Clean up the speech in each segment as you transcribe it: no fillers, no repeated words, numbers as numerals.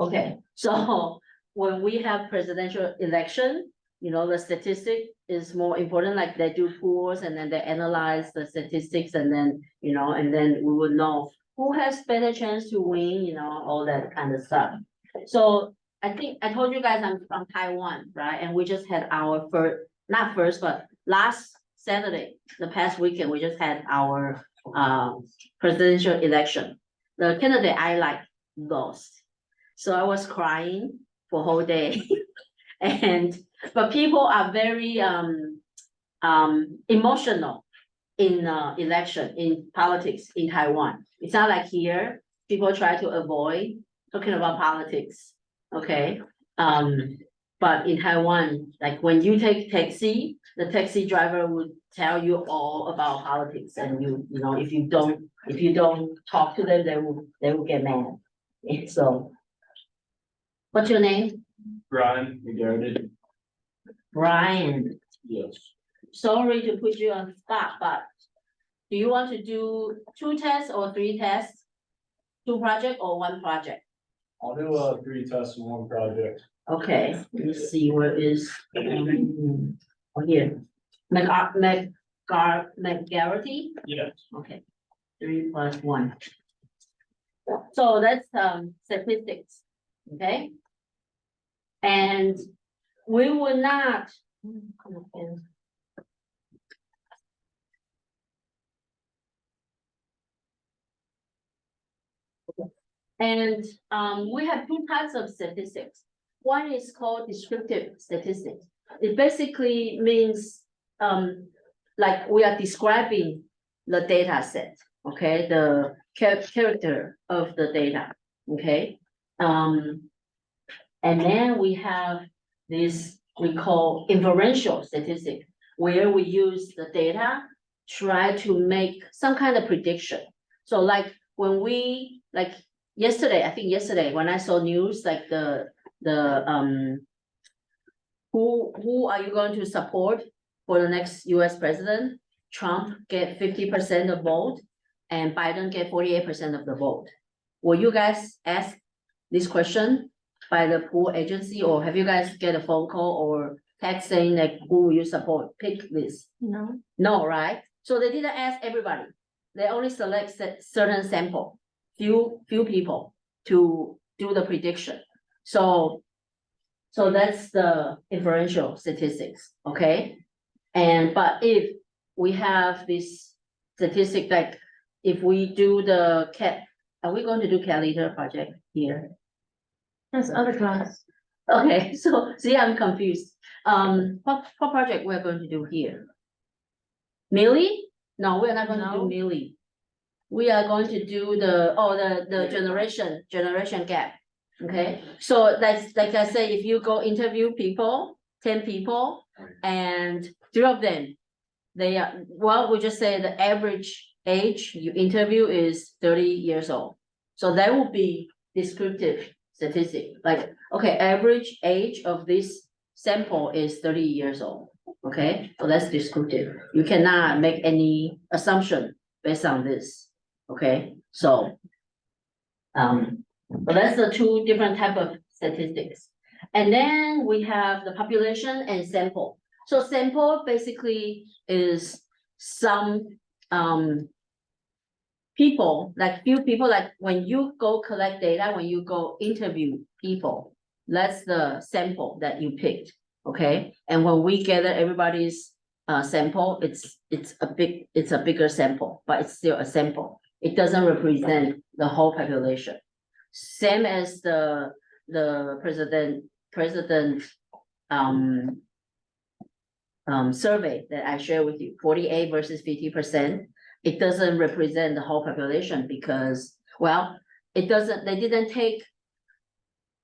Okay, so when we have presidential election, the statistic is more important, like they do polls and then they analyze the statistics and then, and then we would know who has better chance to win, all that kind of stuff. So I think I told you guys I'm from Taiwan, right? And we just had our not first, but last Saturday, the past weekend, we just had our presidential election. The candidate I like lost. So I was crying for a whole day. But people are very emotional in election, in politics in Taiwan. It's not like here, people try to avoid talking about politics, okay? But in Taiwan, like when you take taxi, the taxi driver would tell you all about politics, and if you don't talk to them, they will get mad. So, what's your name? Brian McGarrett. Brian. Yes. Sorry to put you on the spot, but do you want to do 2 tests or 3 tests? 2 project or 1 project? I'll do 3 tests and 1 project. Okay, let me see where is, here. McGarrity? Yes. Okay, 3 plus 1. So that's statistics, okay? And we will not. And we have 2 types of statistics. One is called descriptive statistics. It basically means like we are describing the data set, okay, the character of the data, okay. And then we have this we call inferential statistics, where we use the data, try to make some kind of prediction. So like when we yesterday, I think yesterday when I saw news like who are you going to support for the next US president? Trump get 50% of vote and Biden get 48% of the vote. Will you guys ask this question by the poll agency, or have you guys get a phone call or text saying like who will you support? Pick this. No. No, right? So they didn't ask everybody. They only select certain sample, few people to do the prediction. So that's the inferential statistics, okay? But if we have this statistic, like if we do the cat, are we going to do cat litter project here? That's other class. Okay, so see, I'm confused. What project we're going to do here? Millie? No, we're not going to do No. Millie. We are going to do the generation gap. Okay, so that's like I say, if you go interview people, 10 people, and 3 of them, they are, well, we just say the average age you interview is 30 years old. So that will be descriptive statistic, like, okay, average age of this sample is 30 years old. Okay, so that's descriptive. You cannot make any assumption based on this. Okay, so that's the 2 different type of statistics. And then we have the population and sample. So sample basically is some people, like few people, like when you go collect data, when you go interview people, that's the sample that you picked, okay? And when we gather everybody's sample, it's a bigger sample, but it's still a sample. It doesn't represent the whole population. Same as the president survey that I share with you, 48 versus 50%. It doesn't represent the whole population because, well, they didn't take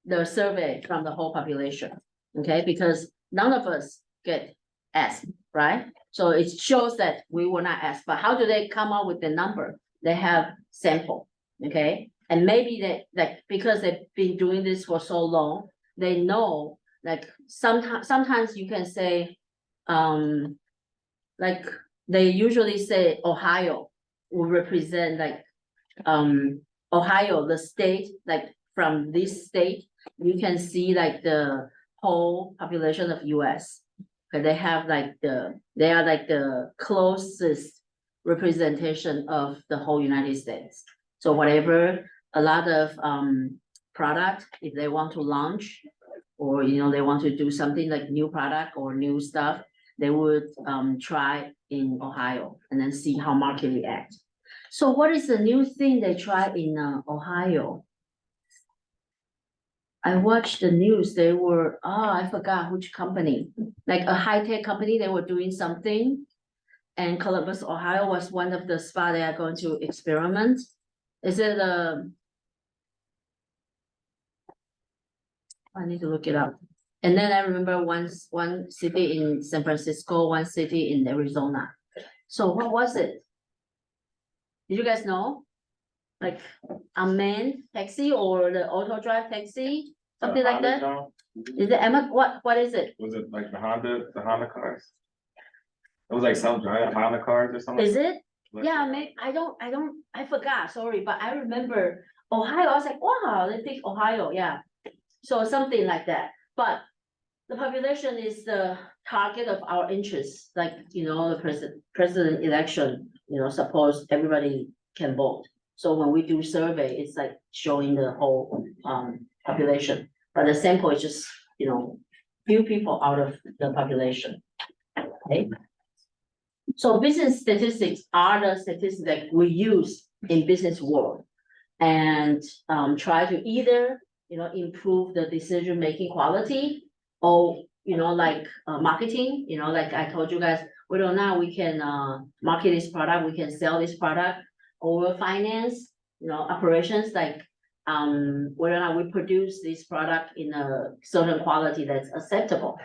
the survey from the whole population, okay? Because none of us get asked, right? So it shows that we were not asked, but how do they come up with the number? They have sample, okay? And maybe that because they've been doing this for so long, they know, like sometimes you can say, like they usually say Ohio will represent like Ohio, the state, like from this state, you can see like the whole population of US. Okay, they have like they are like the closest representation of the whole United States. So whatever, a lot of product, if they want to launch, or they want to do something like new product or new stuff, they would try in Ohio and then see how market react. So what is the new thing they try in Ohio? I watched the news, they were, I forgot which company, like a high-tech company, they were doing something. And Columbus, Ohio was one of the spot they are going to experiment. Is it I need to look it up. And then I remember one city in San Francisco, one city in Arizona. So what was it? Did you guys know? Like a man taxi or the auto drive taxi, something like that? Is it Emma? What is it? Was it like the Honda cars? It was like some giant Honda cars or something. Is it? Like- Yeah, I forgot, sorry, but I remember Ohio, I was like, wow, they pick Ohio, yeah. So something like that, but the population is the target of our interests, like, the president election, suppose everybody can vote. So when we do survey, it's like showing the whole population, but the sample is just, few people out of the population. Okay. So business statistics are the statistics that we use in business world and try to either, improve the decision-making quality or, like marketing, like I told you guys, whether or not we can market this product, we can sell this product, or finance, operations like whether or not we produce this product in a certain quality that's acceptable.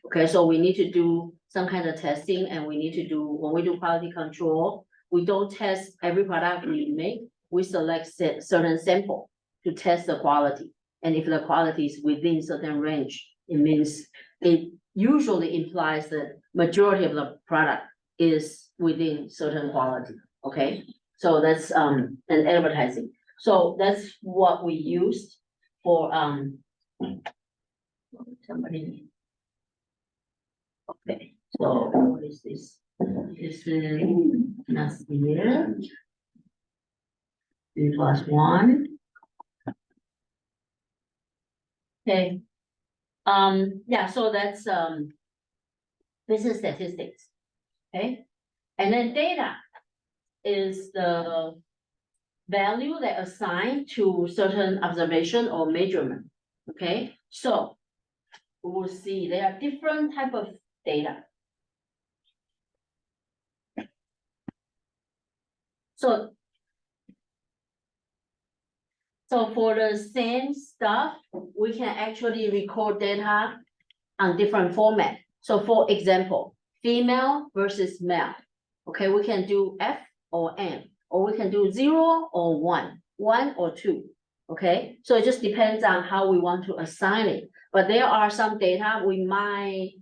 Okay, so we need to do some kind of testing, and we need to do, when we do quality control, we don't test every product we make, we select certain sample to test the quality. And if the quality is within certain range, it means it usually implies that majority of the product is within certain quality, okay? So that's an advertising. So that's what we used for somebody. Okay, so what is this? This is last year. 3+1. Okay. Yeah, so that's business statistics. Okay, and then data is the value that assigned to certain observation or measurement. Okay, so we will see there are different type of data. So for the same stuff, we can actually record data on different format. So for example, female versus male. Okay, we can do F or M, or we can do 0 or 1, 1 or 2. Okay, so it just depends on how we want to assign it. But there are some data we might,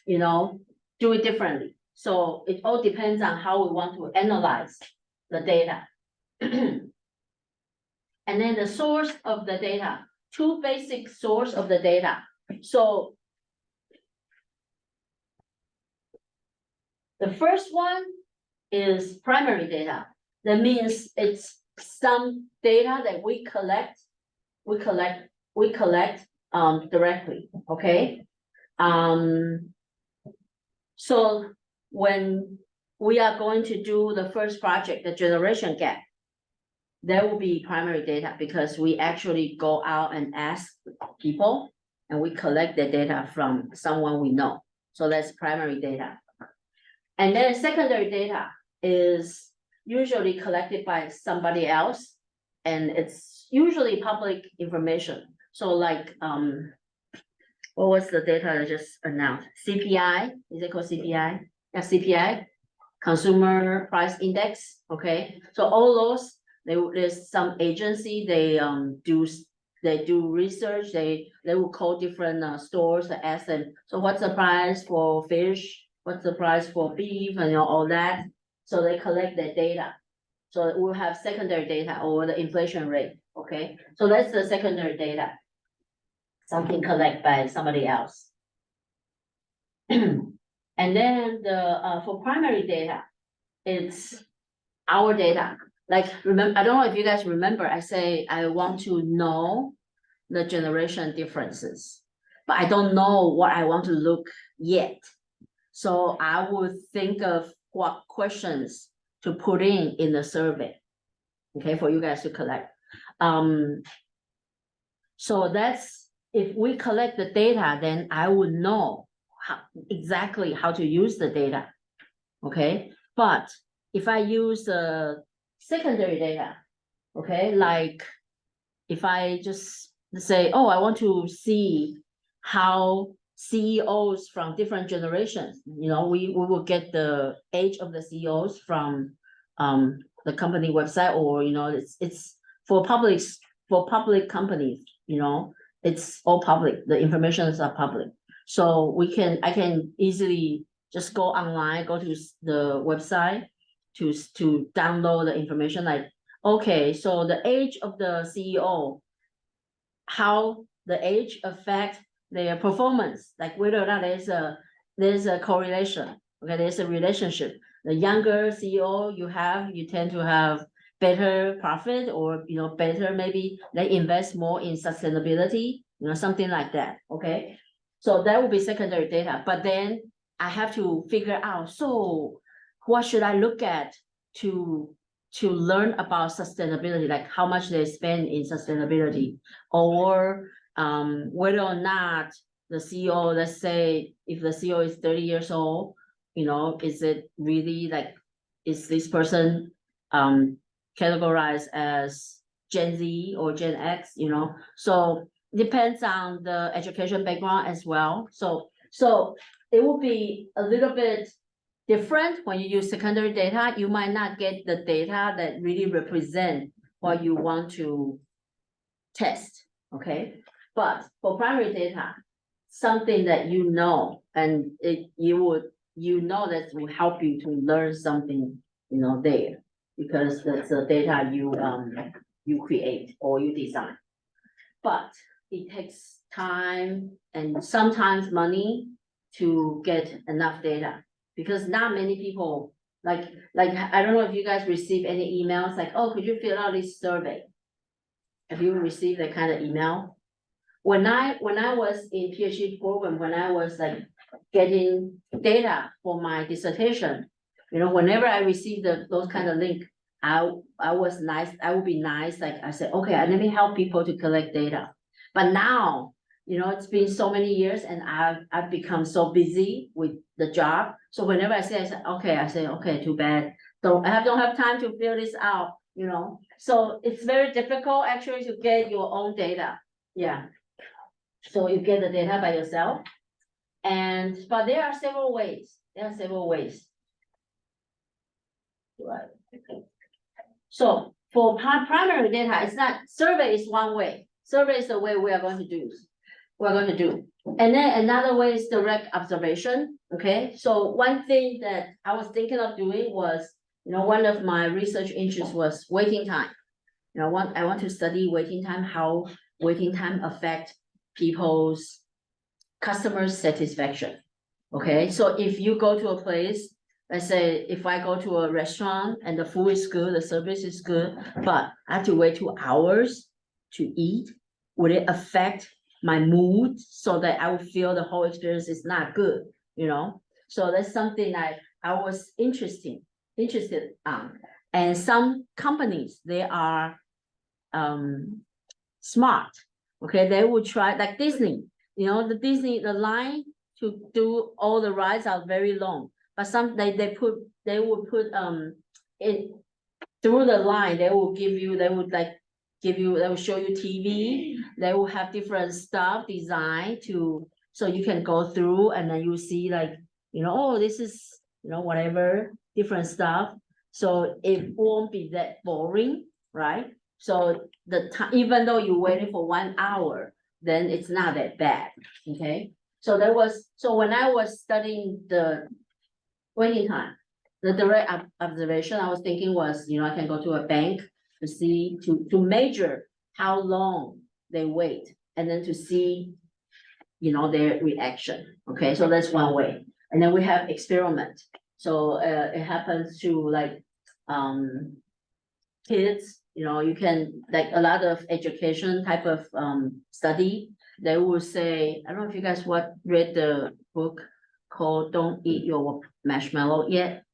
do it differently. So it all depends on how we want to analyze the data. And then the source of the data, two basic source of the data. So the first one is primary data. That means it's some data that we collect directly, okay? So when we are going to do the first project, the generation gap, there will be primary data because we actually go out and ask people and we collect the data from someone we know. So that's primary data. And then secondary data is usually collected by somebody else, and it's usually public information. So like, what was the data I just announced? CPI, is it called CPI? Yeah, CPI, Consumer Price Index, okay? So all those, there's some agency, they do research, they will call different stores to ask them, so what's the price for fish? What's the price for beef and all that? So they collect that data. So we'll have secondary data or the inflation rate, okay? So that's the secondary data. Something collected by somebody else. And then for primary data, it's our data. Like, remember, I don't know if you guys remember, I say I want to know the generation differences, but I don't know what I want to look yet. So I would think of what questions to put in the survey, okay, for you guys to collect. So that's, if we collect the data, then I would know exactly how to use the data, okay? But if I use the secondary data, okay, like if I just say, oh, I want to see how CEOs from different generations, we will get the age of the CEOs from the company website, or it's for public companies, it's all public, the informations are public. So I can easily just go online, go to the website to download the information, like, okay, so the age of the CEO, how the age affect their performance, like whether or not there's a correlation, okay, there's a relationship. The younger CEO you tend to have better profit, or better, maybe they invest more in sustainability, something like that, okay? So that will be secondary data, but then I have to figure out, so what should I look at to learn about sustainability, like how much they spend in sustainability, or whether or not the CEO, let's say if the CEO is 30 years old, is it really like, is this person categorized as Gen Z or Gen X, so depends on the education background as well. So it will be a little bit different when you use secondary data. You might not get the data that really represent what you want to test, okay? But for primary data, something that and that will help you to learn something, there, because that's the data you create or you design. But it takes time and sometimes money to get enough data, because not many people, like I don't know if you guys receive any emails like, oh, could you fill out this survey? Have you received that kind of email? When I was in PhD program, when I was like getting data for my dissertation, whenever I received those kind of link, I would be nice, like I said, okay, let me help people to collect data. But now, it's been so many years and I've become so busy with the job. So whenever I say, okay, too bad. So I don't have time to fill this out, So it's very difficult actually to get your own data. Yeah. So you get the data by yourself. But there are several ways. Right. So for primary data, it's not, survey is one way. Survey is the way we are going to do. And then another way is direct observation. Okay. So one thing that I was thinking of doing was, one of my research interests was waiting time. I want to study waiting time, how waiting time affect people's customers' satisfaction. Okay. So if you go to a place, let's say if I go to a restaurant and the food is good, the service is good, but I have to wait 2 hours to eat, would it affect my mood so that I would feel the whole experience is not good, So that's something I was interested on. And some companies, they are smart. Okay, they would try, like Disney, the line to do all the rides are very long. But they would put it through the line, they will show you TV, they will have different stuff designed so you can go through and then you see like, oh, this is, whatever, different stuff. So it won't be that boring, right? So the time, even though you waited for 1 hour, then it's not that bad, okay? So when I was studying the waiting time, the direct observation I was thinking was, I can go to a bank to measure how long they wait, and then to see, their reaction. Okay, so that's one way. And then we have experiment. So it happens to like kids, you can like a lot of education type of study. They will say, I don't know if you guys read the book called "Don't Eat Your Marshmallow Yet."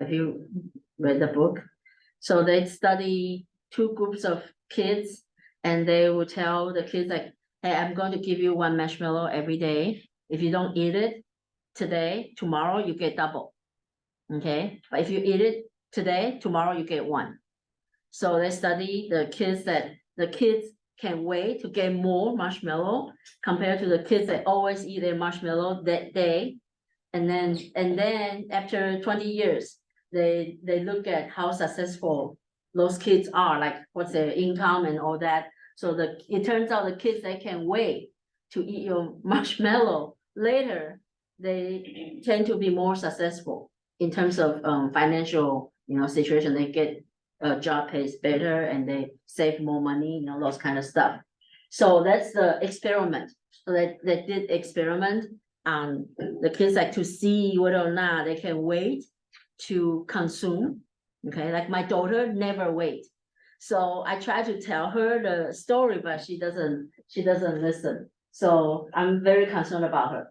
Have you read the book? So they study two groups of kids, and they will tell the kids like, hey, I'm going to give you one marshmallow every day. If you don't eat it today, tomorrow you get double. Okay, but if you eat it today, tomorrow you get one. So they study the kids that the kids can wait to get more marshmallow compared to the kids that always eat their marshmallow that day. And then after 20 years, they look at how successful those kids are, like what's their income and all that. So it turns out the kids that can wait to eat your marshmallow later, they tend to be more successful in terms of financial, situation. They get a job pays better and they save more money, those kind of stuff. So that's the experiment. So they did experiment on the kids, like to see whether or not they can wait to consume. Okay, like my daughter never wait. So I try to tell her the story, but she doesn't listen. So I'm very concerned about her.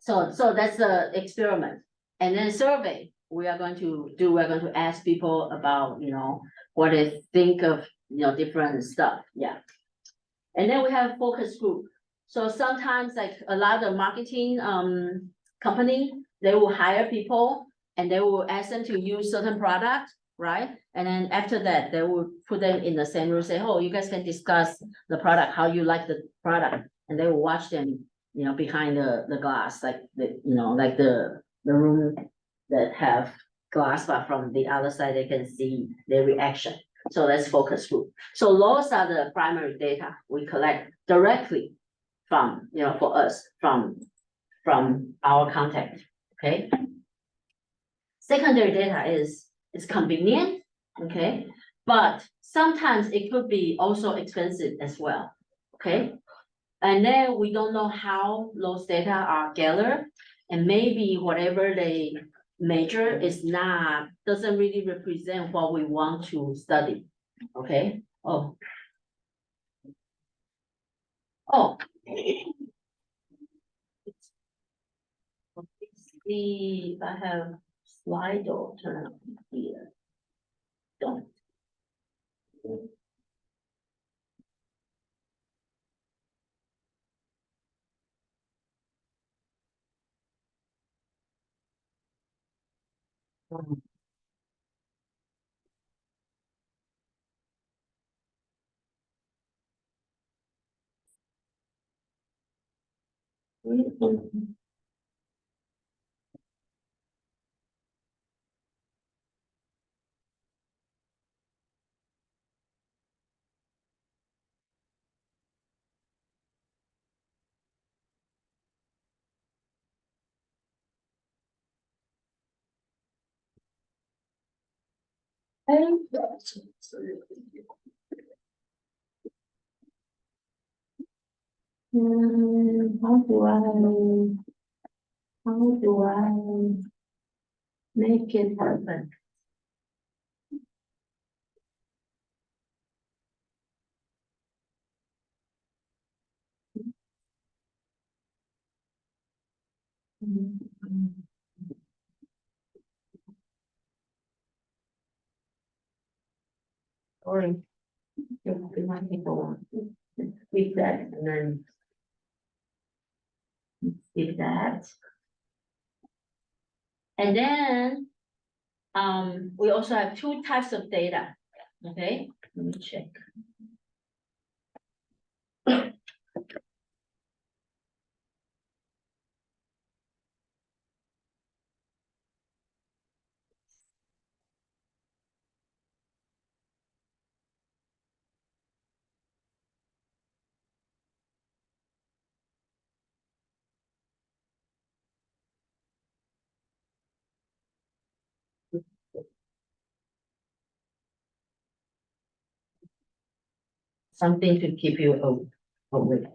So that's the experiment. And then survey we're going to ask people about, what they think of, different stuff. Yeah. And then we have focus group. So sometimes like a lot of marketing company, they will hire people and they will ask them to use certain product, right? And then after that, they will put them in the same room, say, oh, you guys can discuss the product, how you like the product. And they will watch them, behind the glass, like like the room that have glass, but from the other side, they can see their reaction. So that's focus group. So those are the primary data we collect directly from, for us, from our contact, okay? Secondary data is convenient, okay? But sometimes it could be also expensive as well, okay? And then we don't know how those data are gathered, and maybe whatever they measure doesn't really represent what we want to study, okay? Oh. Let's see if I have Slido turn on here. Don't. How do I make it happen? Sorry. My people want to speak that and then speak that. And then we also have two types of data. Okay, let me check. something to keep you awake.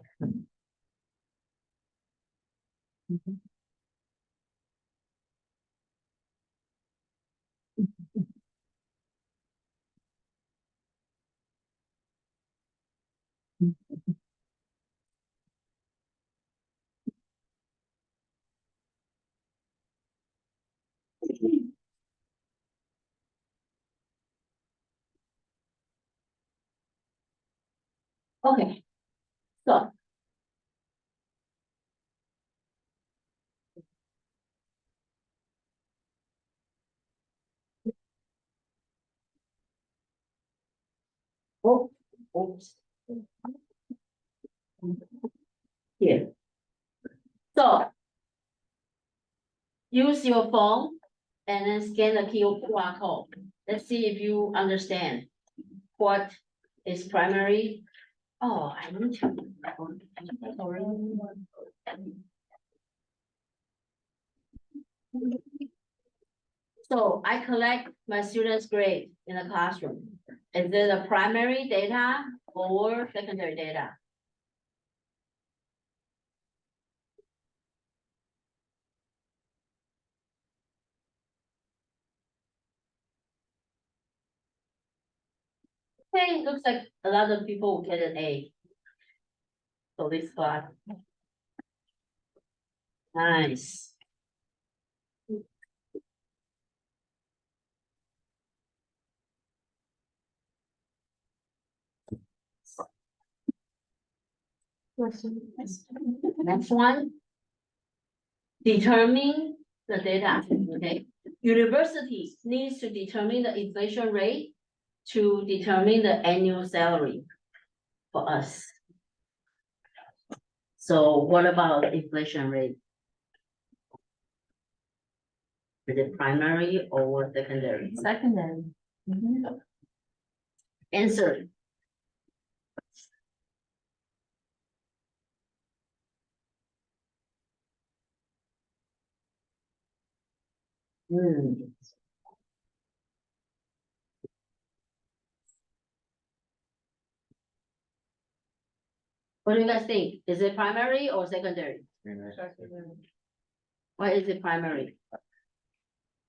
Okay, so. Oh, oops. Here. So. Use your phone and then scan the QR code. Let's see if you understand what is primary. Oh, I need to. So I collect my students' grade in the classroom. Is it a primary data or secondary data? Okay, looks like a lot of people will get an A. So this class. Nice. Next one. Determine the data, okay? University needs to determine the inflation rate to determine the annual salary for us. So what about inflation rate? Is it primary or secondary? Secondary. Answer. Hmm. What do you guys think? Is it primary or secondary? Why is it primary?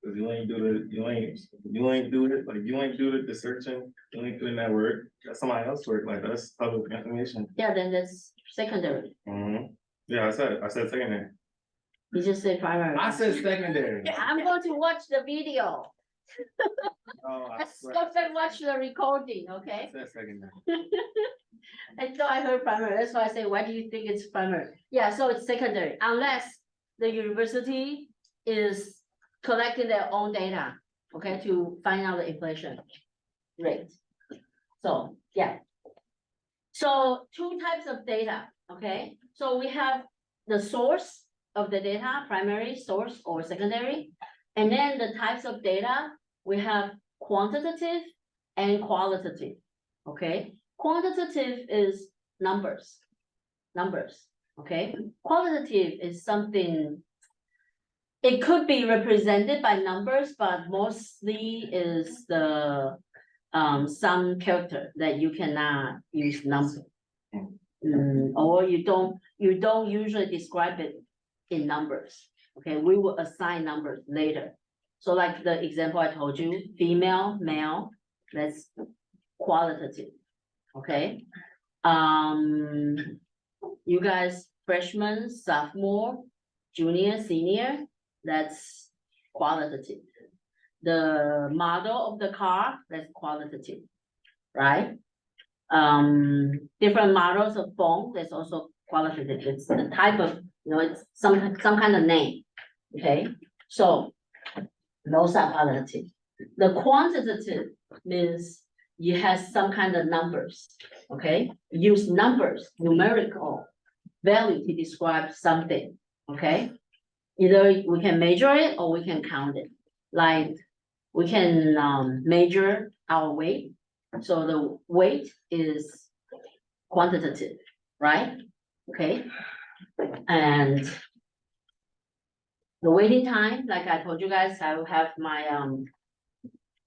Cause you ain't do it, like you ain't do the searching, you ain't doing that work, that's somebody else's work, like that's public information. Yeah, then that's secondary. Yeah, I said secondary. You just say primary. I said secondary. Yeah, I'm going to watch the video. Oh, I Let's swear. go and watch the recording, I okay? said secondary. And so I heard primary, that's why I say, why do you think it's primary? Yeah, so it's secondary, unless the university is collecting their own data, okay, to find out the inflation rate. So, yeah. So two types of data, okay? So we have the source of the data, primary source or secondary. And then the types of data, we have quantitative and qualitative, okay? Quantitative is numbers, okay? Qualitative is something, it could be represented by numbers, but mostly is the some character that you cannot use number. Or you don't usually describe it in numbers, okay? We will assign numbers later. So like the example I told you, female, male, that's qualitative, okay? You guys, freshman, sophomore, junior, senior, that's qualitative. The model of the car, that's qualitative, right? Different models of phone, that's also qualitative. It's the type of, it's some kind of name, okay? So those are qualitative. The quantitative means you have some kind of numbers, okay? Use numbers, numerical value to describe something, okay? Either we can measure it or we can count it. Like we can measure our weight. So the weight is quantitative, right? Okay. And the waiting time, like I told you guys, I will have my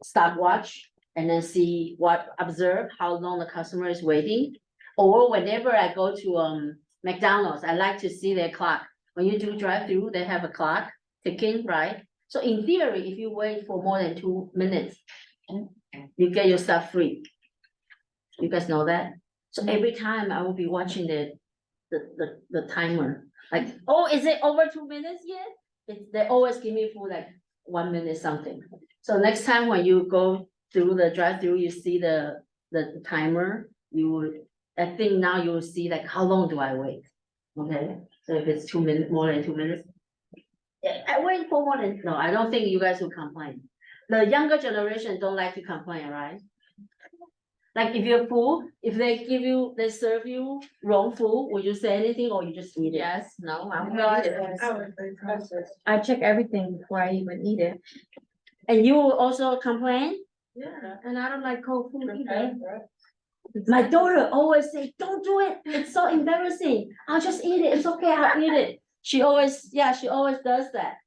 stopwatch and then see observe how long the customer is waiting. Or whenever I go to McDonald's, I like to see their clock. When you do drive-through, they have a clock ticking, right? So in theory, if you wait for more than 2 minutes, you get your stuff free. You guys know that? So every time I will be watching the timer, like, oh, is it over 2 minutes yet? They always give me for like 1 minute something. So next time when you go through the drive-through, you see the timer, I think now you will see like, how long do I wait? Okay, so if it's 2 minutes, more than 2 minutes. Yeah, I wait for more than, no, I don't think you guys will complain. The younger generation don't like to complain, right? Like if you're full, if they serve you wrong food, would you say anything or you just eat it? Yes, no, I'm No, not. I check everything before I even eat it. And you will also complain? Yeah, and I don't like cold food either. My daughter always say, don't do it, it's so embarrassing, I'll just eat it, it's okay, I'll eat it. She always does that.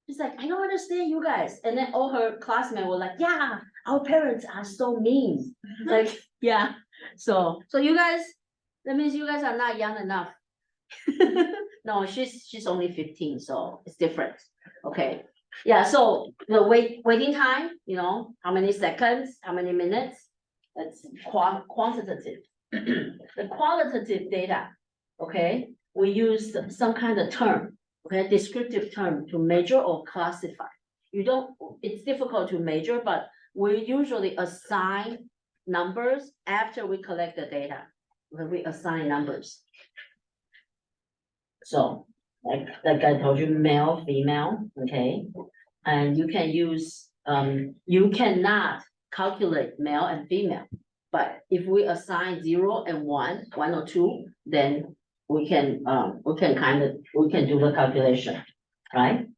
She's like, I don't understand you guys, and then all her classmates were like, yeah, our parents are so mean. Like, yeah, so you guys, that means you guys are not young enough. No, she's only 15, so it's different, okay. Yeah, so the waiting time, how many seconds, how many minutes, that's quantitative. The qualitative data, okay, we use some kind of term, okay, descriptive term to measure or classify. It's difficult to measure, but we usually assign numbers after we collect the data, when we assign numbers. So, like I told you, male, female, okay, and you can use, you cannot calculate male and female. But if we assign 0 and 1 or 2, then we can do the calculation, right?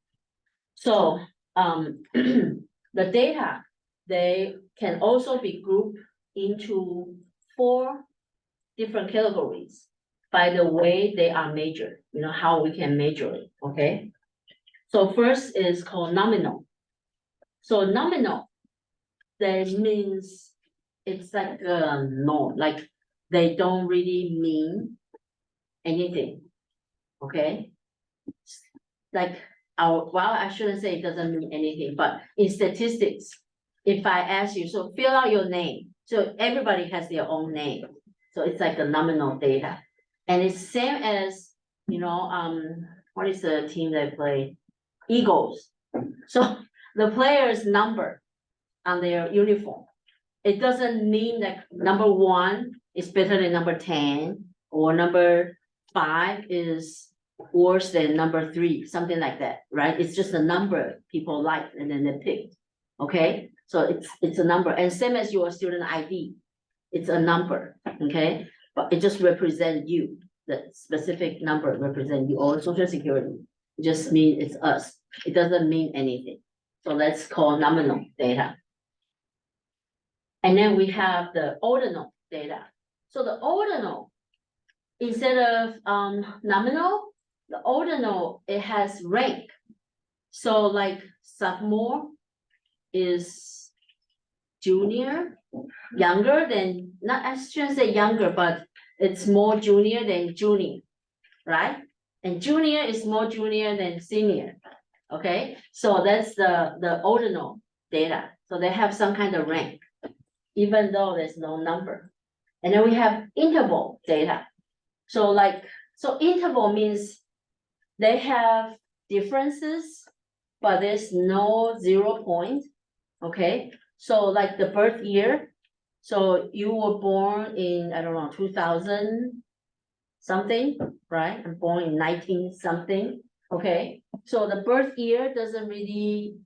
So, the data, they can also be grouped into 4 different categories by the way they are measured, how we can measure it, okay? So first is called nominal. So nominal, that means it's like no, like they don't really mean anything, okay? Like I shouldn't say it doesn't mean anything, but in statistics, if I ask you, so fill out your name, so everybody has their own name, so it's like the nominal data, and it's same as what is the team that play? Eagles. So the player's number on their uniform, it doesn't mean that number 1 is better than number 10, or number 5 is worse than number 3, something like that, right? It's just a number people like and then they pick. Okay, so it's a number, and same as your student ID, it's a number, okay, but it just represents you. The specific number represents you, or social security. It just means it's us. It doesn't mean anything. So that's called nominal data. And then we have the ordinal data. So the ordinal, instead of nominal, the ordinal, it has rank. So like sophomore is junior, younger than, not, I shouldn't say younger, but it's more junior than junior, right? And junior is more junior than senior, okay? So that's the ordinal data. So they have some kind of rank, even though there's no number. And then we have interval data. So interval means they have differences, but there's no 0 point, okay? So like the birth year, so you were born in, I don't know, 2000 something, right? I'm born in 19 something, okay? So the birth year doesn't really,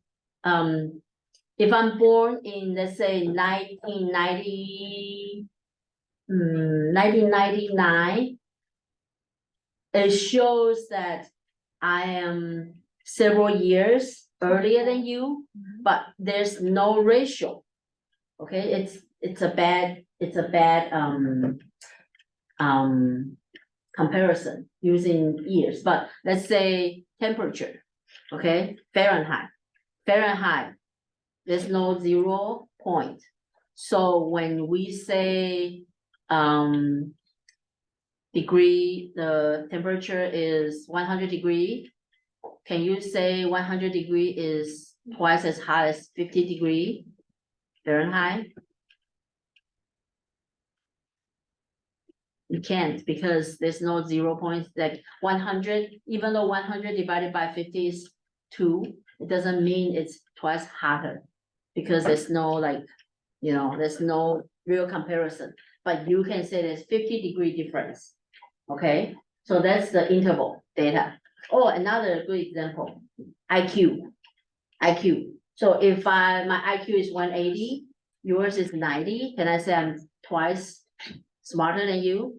if I'm born in, let's say, 1999, it shows that I am several years earlier than you, but there's no ratio. Okay, it's a bad comparison using years, but let's say temperature, okay, Fahrenheit, there's no 0 point, So when we say, degree, the temperature is 100 degree. Can you say 100 degree is twice as hot as 50 degree Fahrenheit? You can't, because there's no 0 point, like 100, even though 100 divided by 50 is 2, it doesn't mean it's twice hotter. Because there's no like, there's no real comparison, but you can say there's 50 degree difference. Okay, so that's the interval data. Oh, another good example, IQ. So if my IQ is 180, yours is 90, can I say I'm twice smarter than you?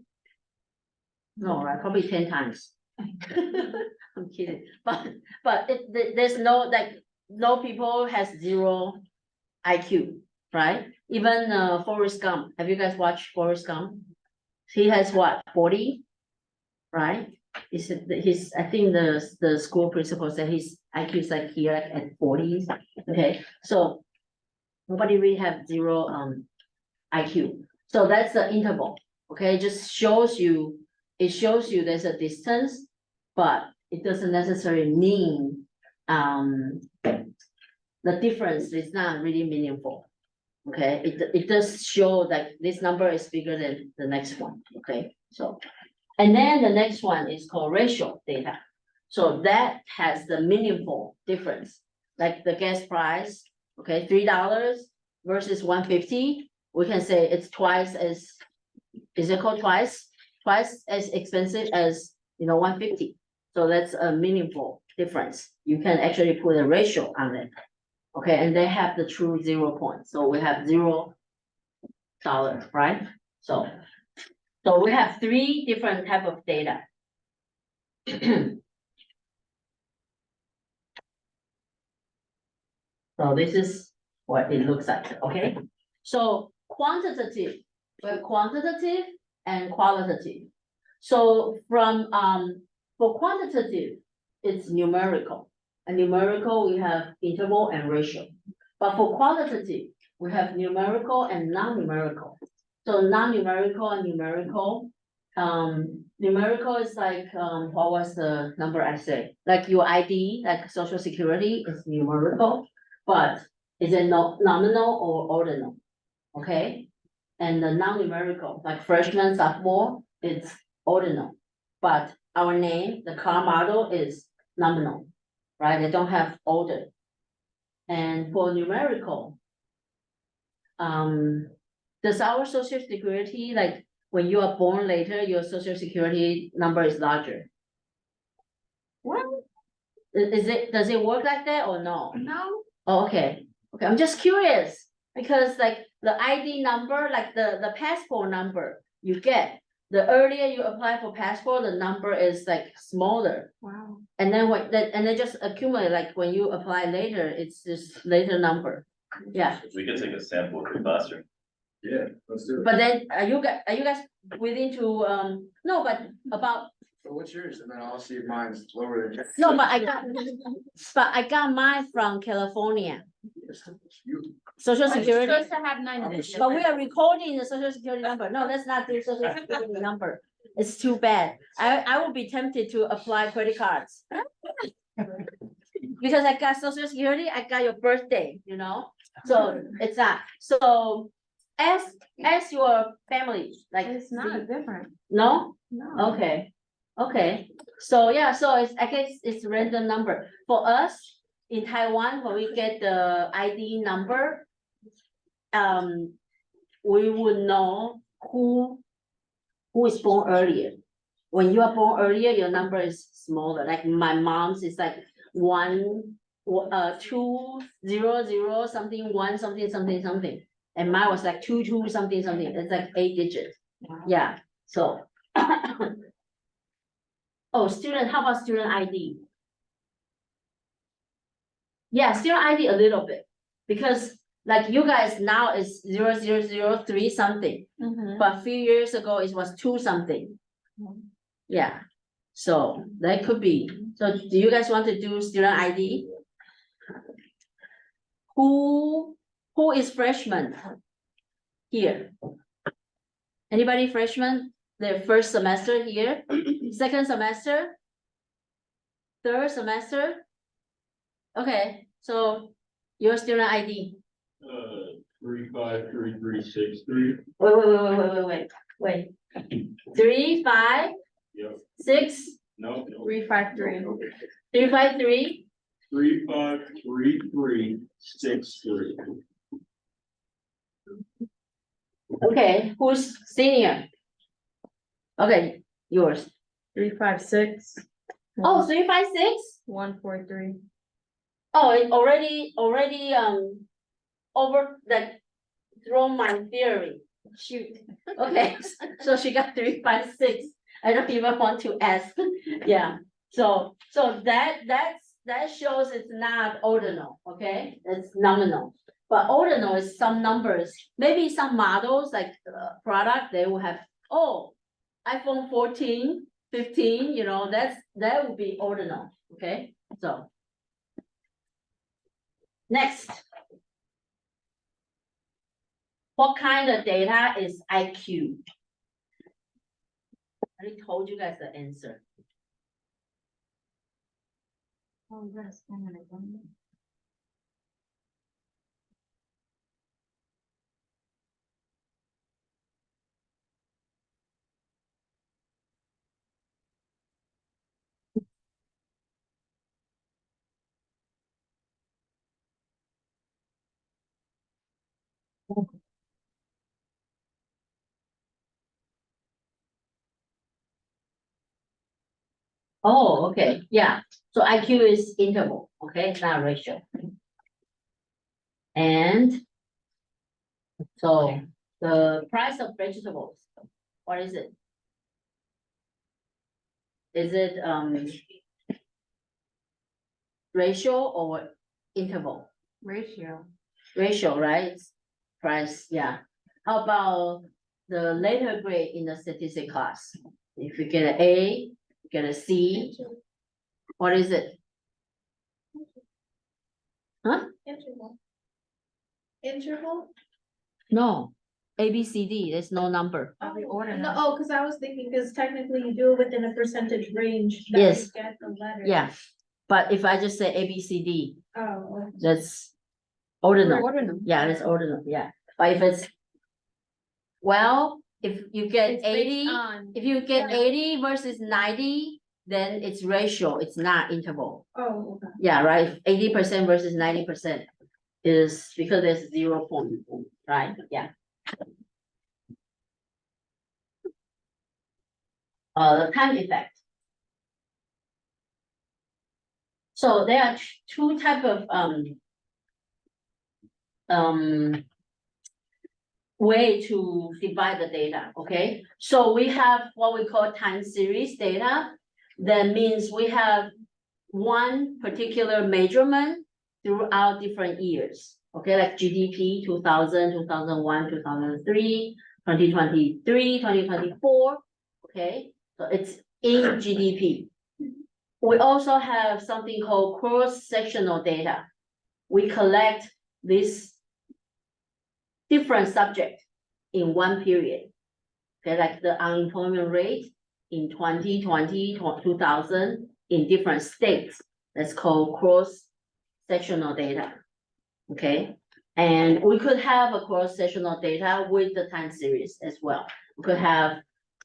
No, right, probably 10 times. I'm kidding, but there's no, like, no people has 0 IQ, right? Even Forrest Gump, have you guys watched Forrest Gump? He has what, 40, right? He's I think the school principal said his IQ is like here at 40s. Okay, so nobody really have 0 IQ. So that's the interval. Okay, it just shows you, there's a distance, but it doesn't necessarily mean the difference is not really meaningful. Okay, it does show that this number is bigger than the next one. Okay, so, and then the next one is called ratio data. So that has the meaningful difference, like the gas price, okay, $3 versus 150. We can say it's twice as, is it called twice as expensive as, 150. So that's a meaningful difference. You can actually put a ratio on it. Okay, and they have the true 0 point. So we have $0, right? So we have 3 different type of data. So this is what it looks like, okay? So quantitative, we have quantitative and qualitative. So from, for quantitative, it's numerical. And numerical, we have interval and ratio. But for qualitative, we have numerical and non-numerical. So non-numerical and numerical. Numerical is like, what was the number I said? Like your ID, like Social Security is numerical, but is it nominal or ordinal? Okay, and the non-numerical, like freshman, sophomore, it's ordinal. But our name, the car model is nominal, right? They don't have order. And for numerical, does our Social Security, like when you are born later, your Social Security number is larger? Well, does it work like that or no? No. Oh, okay, I'm just curious, because like the ID number, like the passport number you get, the earlier you apply for passport, the number is like smaller. Wow. And then and they just accumulate, like when you apply later, it's just later number. Yeah, We can take a sample of the classroom. Yeah, let's do it. but then are you guys willing to, no, but about, So what's yours? And then I'll see if mine's lower than yours. no, but I got mine from California, You, Social It's Security. supposed to have 9 But we are recording the Social Security number. No, that's not the Social Security number. It's too bad. I will be tempted to apply credit cards. Because I got Social Security, I got your birthday, so it's not, so as your family, like. It's not different. No? No. Okay, so yeah, so I guess it's random number. For us, in Taiwan, when we get the ID number, we would know who is born earlier. When you are born earlier, your number is smaller, like my mom's is like 200 something, 1 something. And mine was like 22 something, it's like 8 digits, yeah, so. Oh, how about student ID? Yeah, student ID a little bit, because like you guys now is 0003 something, Mhm. but a few years ago it was 2 something. Yeah, so that could be. So do you guys want to do student ID? Who is freshman? here. Anybody freshman, their first semester here, second semester? Third semester? Okay, so your student ID. 353363. Wait. 3, 5, Yep. 6, No. 353. 353. 353363. Okay, who's senior? Okay, yours. 356. Oh, 356? 143. Oh, it already, over that thrown my theory. Shoot. Okay, so she got 356. I don't even want to ask. Yeah, so that shows it's not ordinal, okay? It's nominal. But ordinal is some numbers, maybe some models like product, they will have, oh, iPhone 14, 15, you know, that would be ordinal, okay? So. Next. What kind of data is IQ? I already told you guys the answer. Oh, yes. Oh, okay, yeah. So IQ is interval, okay, it's not ratio. And so the price of vegetables, what is it? Is it ratio or interval? Ratio. Ratio, right? Price, yeah. How about the later grade in the statistics class? If you get an A, you get a C, what is it? Huh? Interval. Interval? No, A, B, C, D, there's no number. Of the No, ordinal. oh, because I was thinking, because technically you do it within a percentage range. that Yes. you Get the letter. Yeah, but if I just say A, B, C, D, Oh, that's ordinal. Ordinal. Yeah, that's ordinal, yeah. But if it's, well, if you get it's based 80, on, if you get Yeah. 80 versus 90, then it's ratio, it's not interval. oh, okay. Yeah, right, 80% versus 90% is because there's 0 point, right? Yeah. The time effect. So there are two type of way to divide the data, okay? So we have what we call time series data. That means we have one particular measurement throughout different years, okay? Like GDP 2000, 2001, 2003, 2023, 2024, okay? So it's in GDP. We also have something called cross-sectional data. We collect this different subject in one period. Okay, like the unemployment rate in 2020, 2000 in different states. That's called cross-sectional data. Okay, and we could have a cross-sectional data with the time series as well. We could have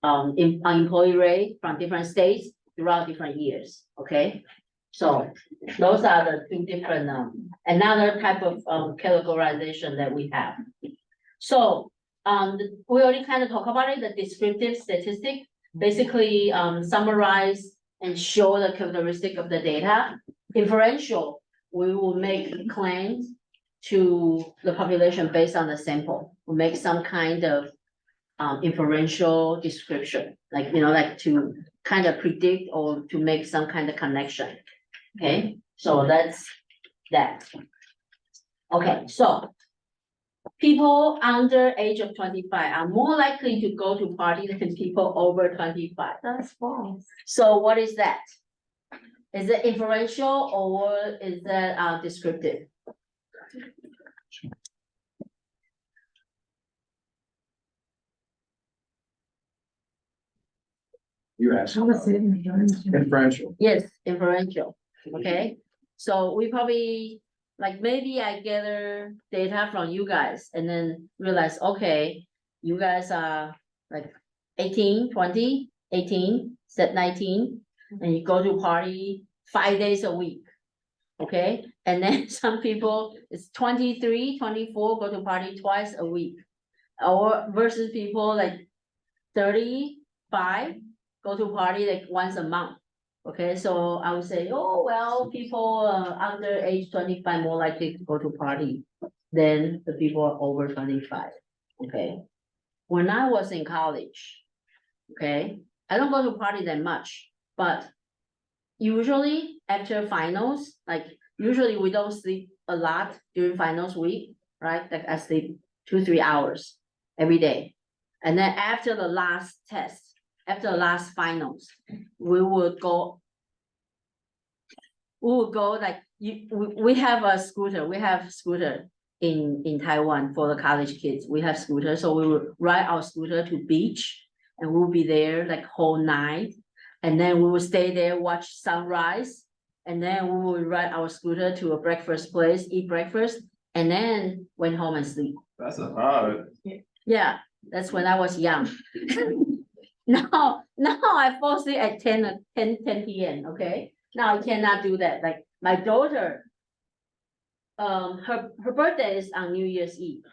unemployment rate from different states throughout different years. Okay, so those are the two different another type of categorization that we have. So, we already kind of talked about it, the descriptive statistic, basically, summarize and show the characteristic of the data. Inferential, we will make claims to the population based on the sample. We make some kind of inferential description, like, you know, like to kind of predict or to make some kind of connection. Okay, so that's that. Okay, so people under age of 25 are more likely to go to party than people over 25. That's false. So what is that? Is it inferential or is that descriptive? You asked. Inferential. Yes, inferential, okay? So we probably, like, maybe I gather data from you guys and then realize, okay, you guys are like 18, 20, 18, 19, and you go to party 5 days a week. Okay, and then some people, it's 23, 24, go to party twice a week. Or versus people like 35, go to party like once a month. Okay, so I would say, oh, well, people under age 25 more likely to go to party than the people over 25. Okay, when I was in college, okay, I don't go to party that much, but usually after finals, like usually we don't sleep a lot during finals week, right? Like I sleep 2-3 hours every day. And then after the last test, after the last finals, we would go like we have a scooter, in Taiwan for the college kids. We have scooter, so we will ride our scooter to beach and we'll be there like whole night. And then we will stay there, watch sunrise. And then we will ride our scooter to a breakfast place, eat breakfast, and then went home and sleep. That's a hard. Yeah, that's when I was young. Now I fall asleep at 10 PM, okay? Now I cannot do that. Like my daughter, her birthday is on New Year's Eve.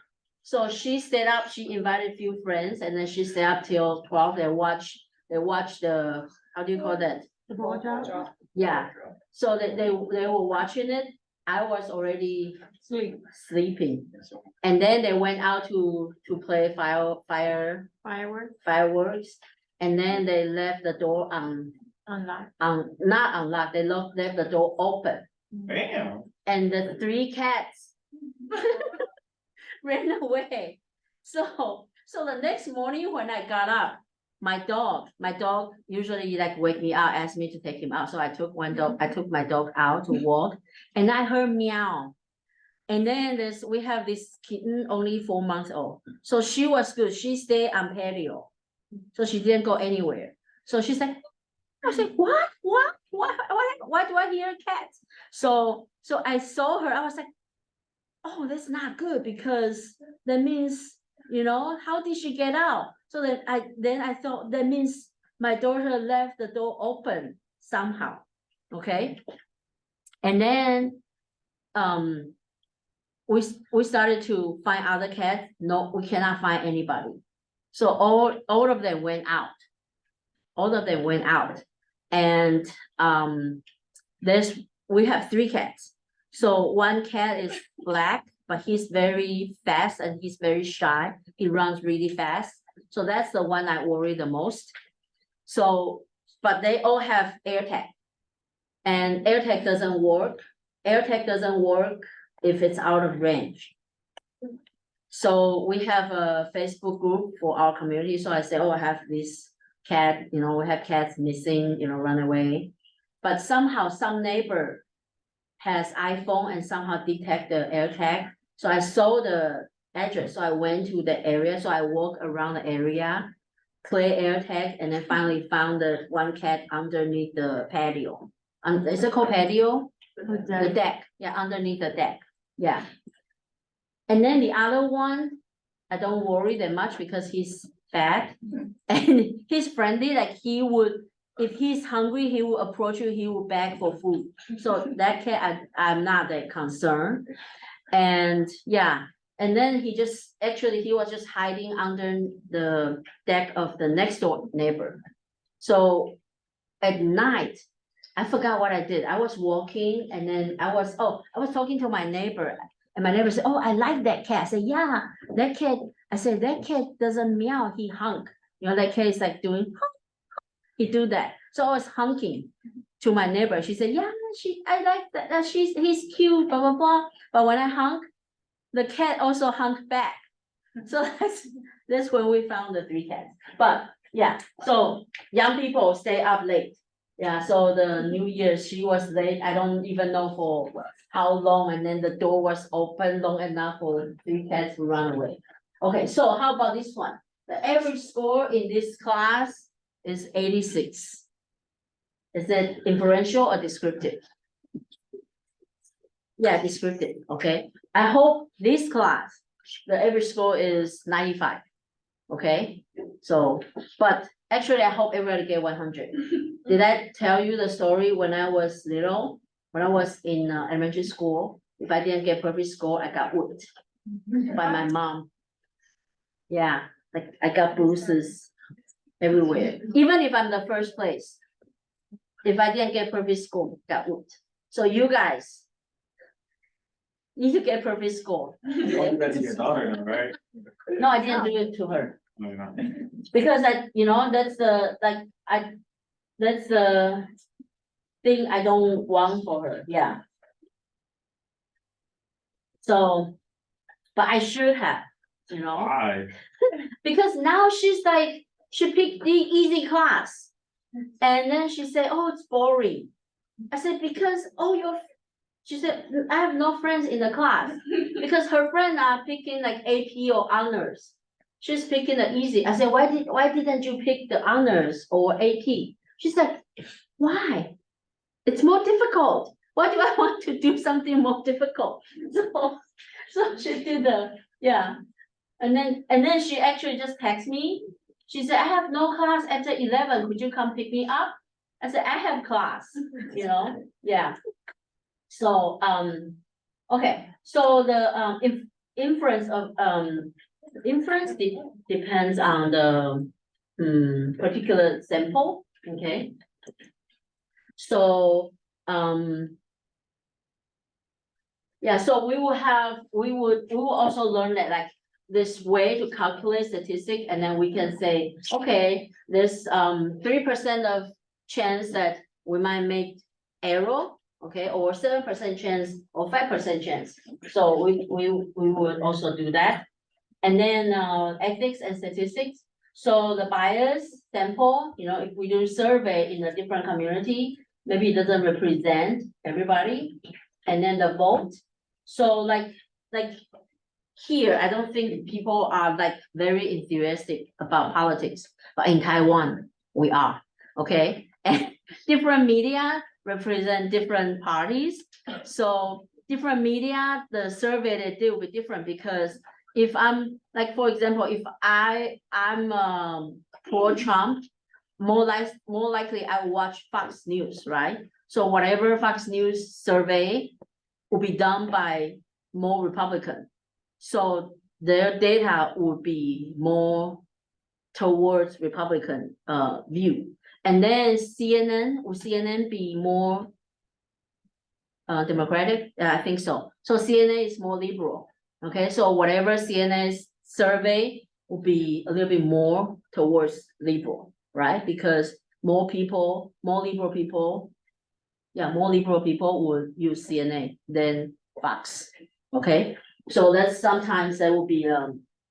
So she stayed up, she invited a few friends, and then she stayed up till 12. They watch the, how do you call that? Yeah, so they were watching it. I was already sleeping. And then they went out to play fireworks. And then they left the door not unlocked, they left the door open. Damn. And the 3 cats ran away. So the next morning when I got up, my dog usually like wake me up, ask me to take him out. So I took my dog out to walk and I heard meow. And then we have this kitten only 4 months old. So she was good. She stayed on patio. So she didn't go anywhere. So she said, I said, what? Why do I hear cats? So I saw her, I was like, oh, that's not good because that means, how did she get out? So then I thought that means my daughter left the door open somehow. Okay. And then we started to find other cats. No, we cannot find anybody. So all of them went out. And we have 3 cats. So one cat is black, but he's very fast and he's very shy. He runs really fast. So that's the one I worry the most. So, but they all have AirTag. And AirTag doesn't work. AirTag doesn't work if it's out of range. So we have a Facebook group for our community. So I say, oh, I have this cat, we have cats missing, run away. But somehow some neighbor has iPhone and somehow detect the AirTag. So I saw the address. So I went to the area. So I walked around the area, play AirTag, and then finally found the one cat underneath the patio. Is it called patio? The deck. Yeah, underneath the deck. Yeah. And then the other one, I don't worry that much because he's fat and he's friendly. Like if he's hungry, he will approach you, he will beg for food. So that cat, I'm not that concerned. And yeah, and then he was just hiding under the deck of the next door neighbor. So at night, I forgot what I did. I was walking and then I was talking to my neighbor. And my neighbor said, oh, I like that cat. I said, yeah, that cat. I said, that cat doesn't meow, he honk. That cat is like doing, he do that. So I was honking to my neighbor. She said, yeah, I like that. He's cute, blah, blah, blah. But when I honk, the cat also honked back. So that's when we found the 3 cats. But yeah, so young people stay up late. Yeah, so the New Year, she was late. I don't even know for how long, and then the door was open long enough for 3 cats to run away. Okay, so how about this one? The average score in this class is 86. Is it inferential or descriptive? Yeah, descriptive, okay. I hope this class, the average score is 95. Okay, so, but actually, I hope everybody get 100. Did I tell you the story when I was little? When I was in elementary school, if I didn't get perfect score, I got whipped by my mom. Yeah, like I got bruises everywhere, even if I'm the first place. If I didn't get perfect score, got whipped. So you guys need to get perfect score. You don't do that to your daughter, right? No, I didn't do it to her. No, you're not. Because that's the, that's the thing I don't want for her, yeah. So, but I should have, Why? because now she's like, she picked the easy class. And then she said, oh, it's boring. I said, because, she said, I have no friends in the class. Because her friends are picking like AP or honors. She's picking the easy. I said, why didn't you pick the honors or AP? She's like, why? It's more difficult. Why do I want to do something more difficult? So she did yeah. And then she actually just texted me. She said, I have no class after 11. Could you come pick me up? I said, I have class, yeah. So, okay, so the inference of inference depends on the particular sample, okay? So, yeah, so we will also learn that like this way to calculate statistic, and then we can say, okay, there's 3% of chance that we might make error, okay, or 7% chance or 5% chance. So we would also do that. And then ethics and statistics. So the bias sample, if we do survey in a different community, maybe it doesn't represent everybody. And then the vote. So like here, I don't think people are like very enthusiastic about politics, but in Taiwan, we are, okay? And different media represent different parties. So different media, the survey they do will be different, because if I'm like, for example, if I'm pro Trump, more likely I will watch Fox News, right? So whatever Fox News survey will be done by more Republican. So their data would be more towards Republican view. And then will CNN be more Democratic? I think so. So CNN is more liberal. Okay, so whatever CNN's survey will be a little bit more towards liberal, right? Because more liberal people would use CNN than Fox. Okay, so that's sometimes that will be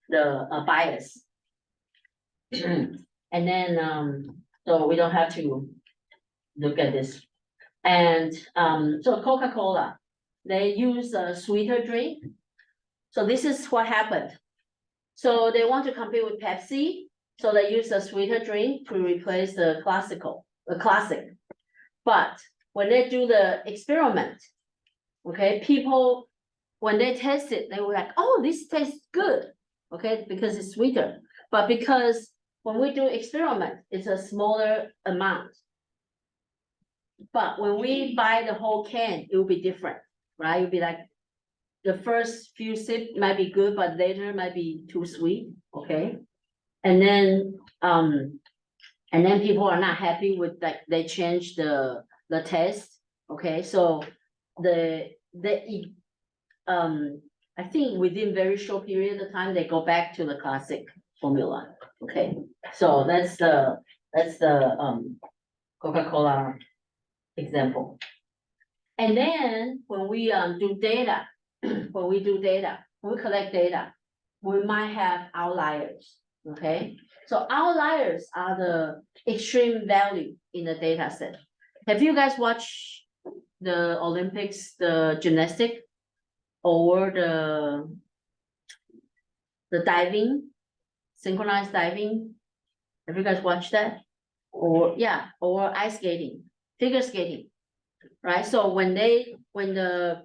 the bias. And then so we don't have to look at this. And so Coca-Cola, they use a sweeter drink. So this is what happened. So they want to compete with Pepsi, so they use a sweeter drink to replace the classic. But when they do the experiment, okay, people, when they test it, they were like, oh, this tastes good, okay, because it's sweeter. But because when we do experiment, it's a smaller amount. But when we buy the whole can, it will be different, right? It'll be like, the first few sips might be good, but later might be too sweet, okay? And then people are not happy with, like, they change the taste, okay? So I think within very short period of time, they go back to the classic formula, okay? So that's the Coca-Cola example. And then when we do data, when we collect data, we might have outliers, okay? So outliers are the extreme value in the data set. Have you guys watched the Olympics, the gymnastic, or the diving, synchronized diving? Have you guys watched that? or yeah, or ice skating, figure skating. Right, so when the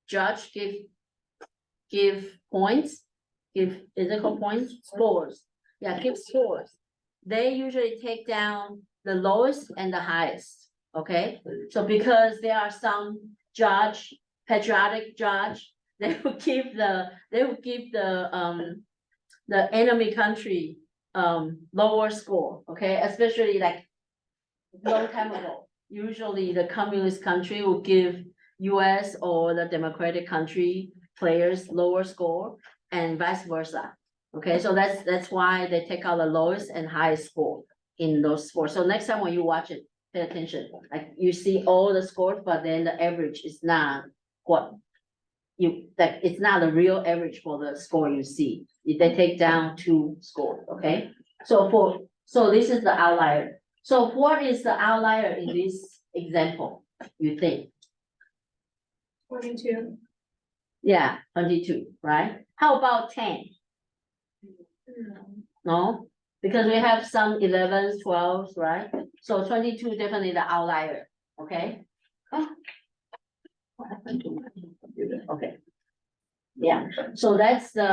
judge give points, is it called points, scores, yeah, give scores. They usually take down the lowest and the highest, okay? So because there are some patriotic judge, they will give the enemy country lower score, okay, especially like long time ago. Usually the communist country will give US or the democratic country players lower score and vice versa. Okay, so that's why they take out the lowest and highest score in those sports. So next time when you watch it, pay attention. Like you see all the scores, but then the average is not what it's not the real average for the score you see. If they take down two scores, okay? So this is the outlier. So what is the outlier in this example, you think? 22. Yeah, 22, right? How about 10? No, because we have some 11s, 12s, right? So 22 definitely the outlier, okay? Oh. What happened to my computer? Okay. Yeah, so that's the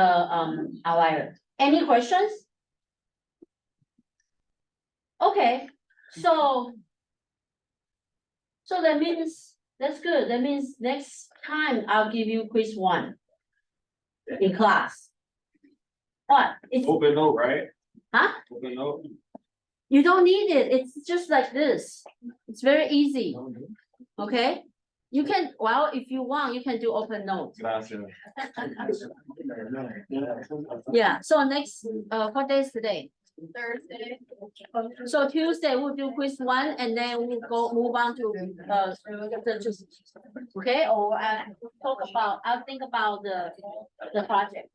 outlier. Any questions? Okay, so that means, that's good. That means next time I'll give you quiz 1 in class. What? It's, Open note, right? huh? Open note. You don't need it. It's just like this. It's very easy. Okay? You can, well, if you want, you can do open notes. Gracias. Yeah, so next, what day is today? Thursday. So Tuesday we'll do quiz 1 and then we'll move on to, okay, or I'll think about the project.